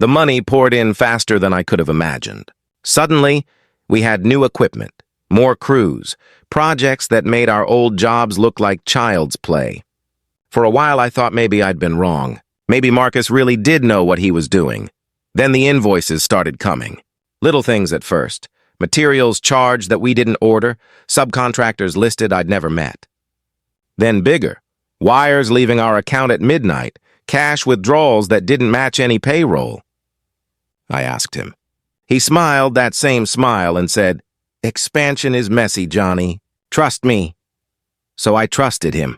The money poured in faster than I could have imagined. Suddenly, we had new equipment, more crews, projects that made our old jobs look like child's play. For a while, I thought maybe I'd been wrong. Maybe Marcus really did know what he was doing. Then the invoices started coming. Little things at first. Materials charged that we didn't order, subcontractors listed I'd never met. Then bigger. Wires leaving our account at midnight, cash withdrawals that didn't match any payroll. I asked him. He smiled that same smile and said, "Expansion is messy, Johnny. Trust me." So I trusted him.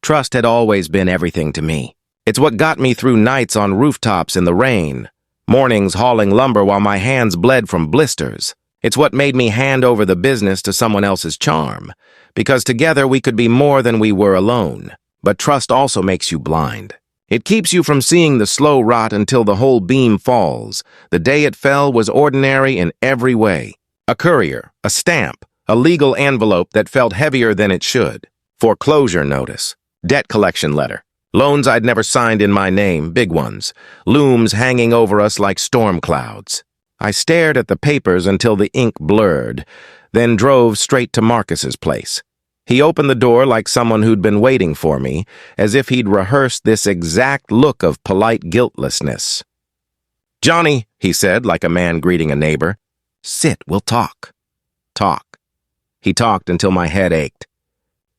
Trust had always been everything to me. It's what got me through nights on rooftops in the rain, mornings hauling lumber while my hands bled from blisters. It's what made me hand over the business to someone else's charm, because together we could be more than we were alone. But trust also makes you blind. It keeps you from seeing the slow rot until the whole beam falls. The day it fell was ordinary in every way. A courier, a stamp, a legal envelope that felt heavier than it should. Foreclosure notice, debt collection letter, loans I'd never signed in my name, big ones, looms hanging over us like storm clouds. I stared at the papers until the ink blurred, then drove straight to Marcus's place. He opened the door like someone who'd been waiting for me, as if he'd rehearsed this exact look of polite guiltlessness. "Johnny," he said, like a man greeting a neighbor. "Sit, we'll talk." Talk. He talked until my head ached.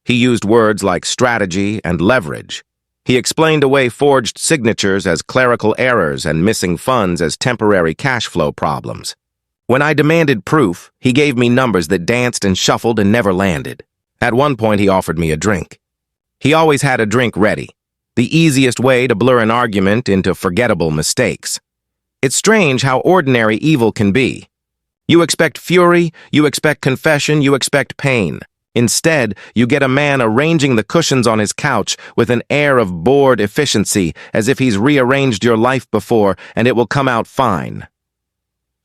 He used words like strategy and leverage. He explained away forged signatures as clerical errors and missing funds as temporary cash flow problems. When I demanded proof, he gave me numbers that danced and shuffled and never landed. At one point, he offered me a drink. He always had a drink ready, the easiest way to blur an argument into forgettable mistakes. It's strange how ordinary evil can be. You expect fury, you expect confession, you expect pain. Instead, you get a man arranging the cushions on his couch with an air of bored efficiency, as if he's rearranged your life before and it will come out fine.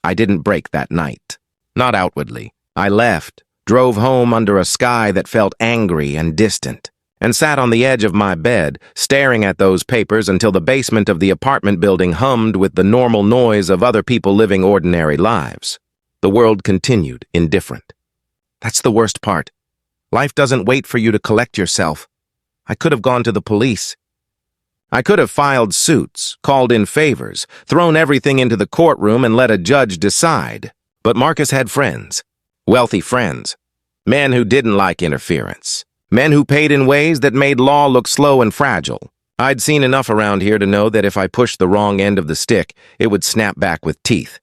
I didn't break that night. Not outwardly. I left, drove home under a sky that felt angry and distant, and sat on the edge of my bed, staring at those papers until the basement of the apartment building hummed with the normal noise of other people living ordinary lives. The world continued, indifferent. That's the worst part. Life doesn't wait for you to collect yourself. I could have gone to the police. I could have filed suits, called in favors, thrown everything into the courtroom and let a judge decide. But Marcus had friends, wealthy friends, men who didn't like interference, men who paid in ways that made law look slow and fragile. I'd seen enough around here to know that if I pushed the wrong end of the stick, it would snap back with teeth.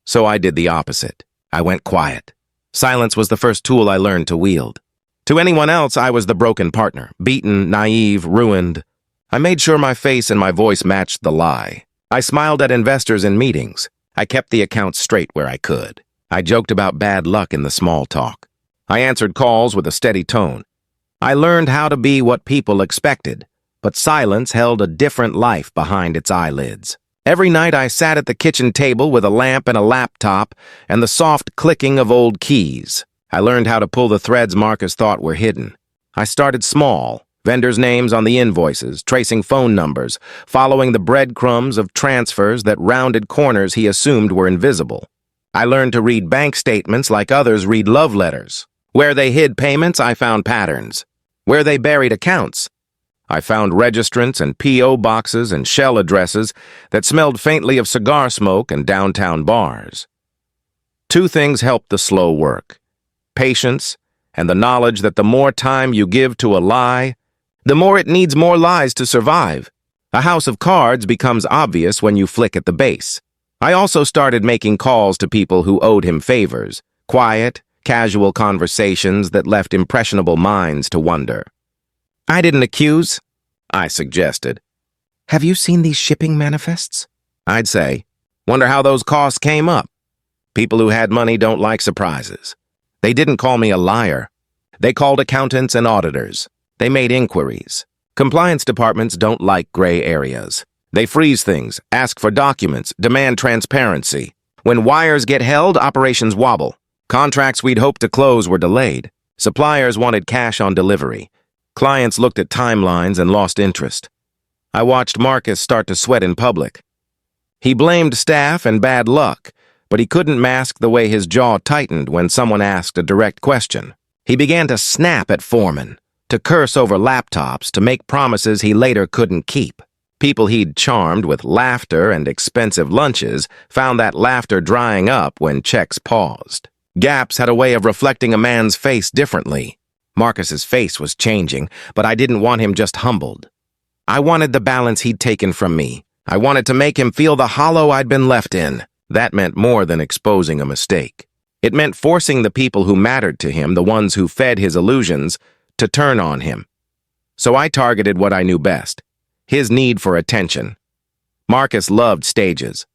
So I did the opposite. I went quiet. Silence was the first tool I learned to wield. To anyone else, I was the broken partner, beaten, naive, ruined. I made sure my face and my voice matched the lie. I smiled at investors in meetings. I kept the accounts straight where I could. I joked about bad luck in the small talk. I answered calls with a steady tone. I learned how to be what people expected, but silence held a different life behind its eyelids. Every night I sat at the kitchen table with a lamp and a laptop and the soft clicking of old keys. I learned how to pull the threads Marcus thought were hidden. I started small, vendors' names on the invoices, tracing phone numbers, following the breadcrumbs of transfers that rounded corners he assumed were invisible. I learned to read bank statements like others read love letters. Where they hid payments, I found patterns. Where they buried accounts, I found registrants and P.O. boxes and shell addresses that smelled faintly of cigar smoke and downtown bars. Two things helped the slow work: patience, and the knowledge that the more time you give to a lie, the more it needs more lies to survive. A house of cards becomes obvious when you flick at the base. I also started making calls to people who owed him favors, quiet, casual conversations that left impressionable minds to wonder. I didn't accuse, I suggested. Have you seen these shipping manifests? I'd say, wonder how those costs came up. People who had money don't like surprises. They didn't call me a liar. They called accountants and auditors. They made inquiries. Compliance departments don't like gray areas. They freeze things, ask for documents, demand transparency. When wires get held, operations wobble. Contracts we'd hoped to close were delayed. Suppliers wanted cash on delivery. Clients looked at timelines and lost interest. I watched Marcus start to sweat in public. He blamed staff and bad luck, but he couldn't mask the way his jaw tightened when someone asked a direct question. He began to snap at foremen, to curse over laptops, to make promises he later couldn't keep. People he'd charmed with laughter and expensive lunches found that laughter drying up when checks paused. Gaps had a way of reflecting a man's face differently. Marcus's face was changing, but I didn't want him just humbled. I wanted the balance he'd taken from me. I wanted to make him feel the hollow I'd been left in. That meant more than exposing a mistake. It meant forcing the people who mattered to him, the ones who fed his illusions, to turn on him. So I targeted what I knew best, his need for attention. Marcus loved stages.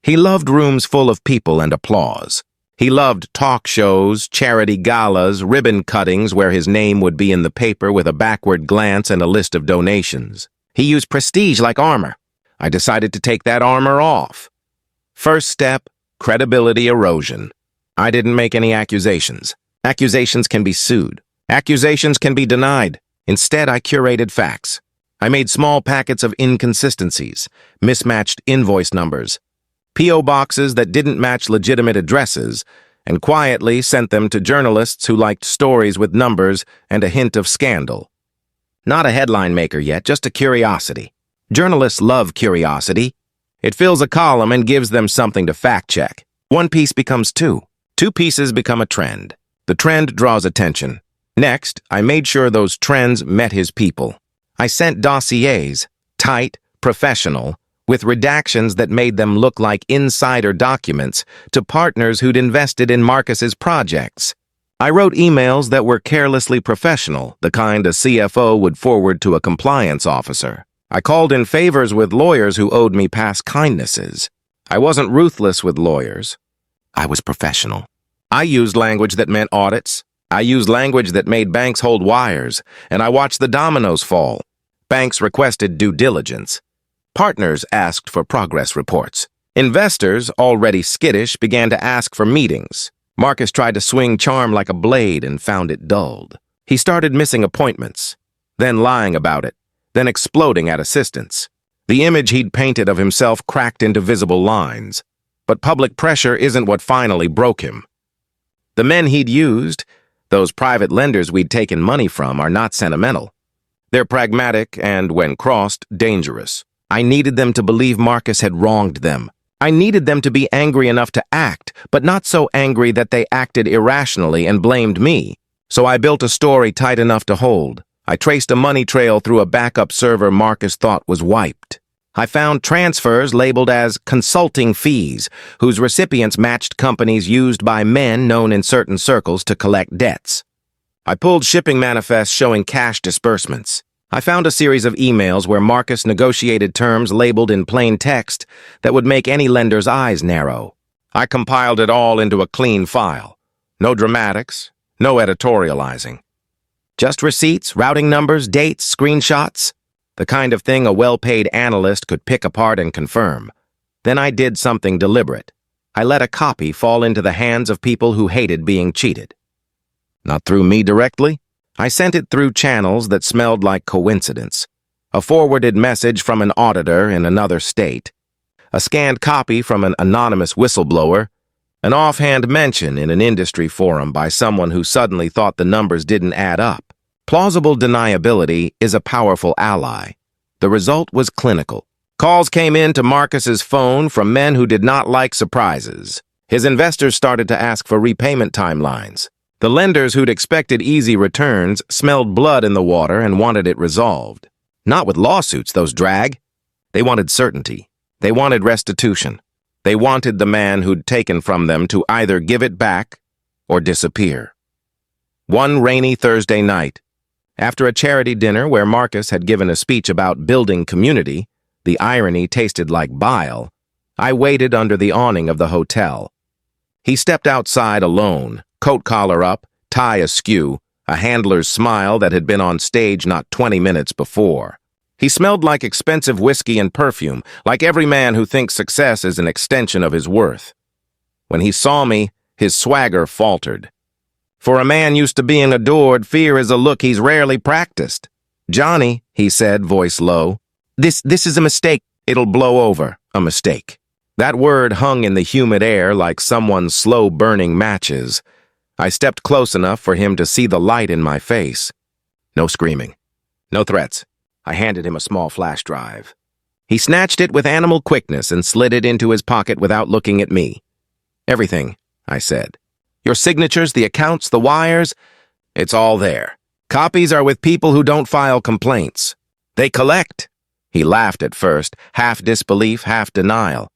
He loved rooms full of people and applause. He loved talk shows, charity galas, ribbon cuttings where his name would be in the paper with a backward glance and a list of donations. He used prestige like armor. I decided to take that armor off. First step, credibility erosion. I didn't make any accusations. Accusations can be sued. Accusations can be denied. Instead, I curated facts. I made small packets of inconsistencies, mismatched invoice numbers, P.O. boxes that didn't match legitimate addresses, and quietly sent them to journalists who liked stories with numbers and a hint of scandal. Not a headline maker yet, just a curiosity. Journalists love curiosity. It fills a column and gives them something to fact-check. One piece becomes two. Two pieces become a trend. The trend draws attention. Next, I made sure those trends met his people. I sent dossiers, tight, professional, with redactions that made them look like insider documents to partners who'd invested in Marcus's projects. I wrote emails that were carelessly professional, the kind a CFO would forward to a compliance officer. I called in favors with lawyers who owed me past kindnesses. I wasn't ruthless with lawyers. I was professional. I used language that meant audits. I used language that made banks hold wires, and I watched the dominoes fall. Banks requested due diligence. Partners asked for progress reports. Investors, already skittish, began to ask for meetings. Marcus tried to swing charm like a blade and found it dulled. He started missing appointments, then lying about it, then exploding at assistants. The image he'd painted of himself cracked into visible lines. But public pressure isn't what finally broke him. The men he'd used, those private lenders we'd taken money from, are not sentimental. They're pragmatic and, when crossed, dangerous. I needed them to believe Marcus had wronged them. I needed them to be angry enough to act, but not so angry that they acted irrationally and blamed me. So I built a story tight enough to hold. I traced a money trail through a backup server Marcus thought was wiped. I found transfers labeled as consulting fees, whose recipients matched companies used by men known in certain circles to collect debts. I pulled shipping manifests showing cash disbursements. I found a series of emails where Marcus negotiated terms labeled in plain text that would make any lender's eyes narrow. I compiled it all into a clean file. No dramatics, no editorializing. Just receipts, routing numbers, dates, screenshots. The kind of thing a well-paid analyst could pick apart and confirm. Then I did something deliberate. I let a copy fall into the hands of people who hated being cheated. Not through me directly. I sent it through channels that smelled like coincidence. A forwarded message from an auditor in another state. A scanned copy from an anonymous whistleblower. An offhand mention in an industry forum by someone who suddenly thought the numbers didn't add up. Plausible deniability is a powerful ally. The result was clinical. Calls came in to Marcus's phone from men who did not like surprises. His investors started to ask for repayment timelines. The lenders who'd expected easy returns smelled blood in the water and wanted it resolved. Not with lawsuits, those drag. They wanted certainty. They wanted restitution. They wanted the man who'd taken from them to either give it back or disappear. One rainy Thursday night, after a charity dinner where Marcus had given a speech about building community, the irony tasted like bile, I waited under the awning of the hotel. He stepped outside alone, coat collar up, tie askew, a handler's smile that had been on stage not 20 minutes before. He smelled like expensive whiskey and perfume, like every man who thinks success is an extension of his worth. When he saw me, his swagger faltered. For a man used to being adored, fear is a look he's rarely practiced. "Johnny," he said, voice low, This is a mistake. It'll blow over. A mistake. That word hung in the humid air like someone's slow-burning matches. I stepped close enough for him to see the light in my face. No screaming. No threats. I handed him a small flash drive. He snatched it with animal quickness and slid it into his pocket without looking at me. Everything, I said. Your signatures, the accounts, the wires, it's all there. Copies are with people who don't file complaints. They collect. He laughed at first, half disbelief, half denial.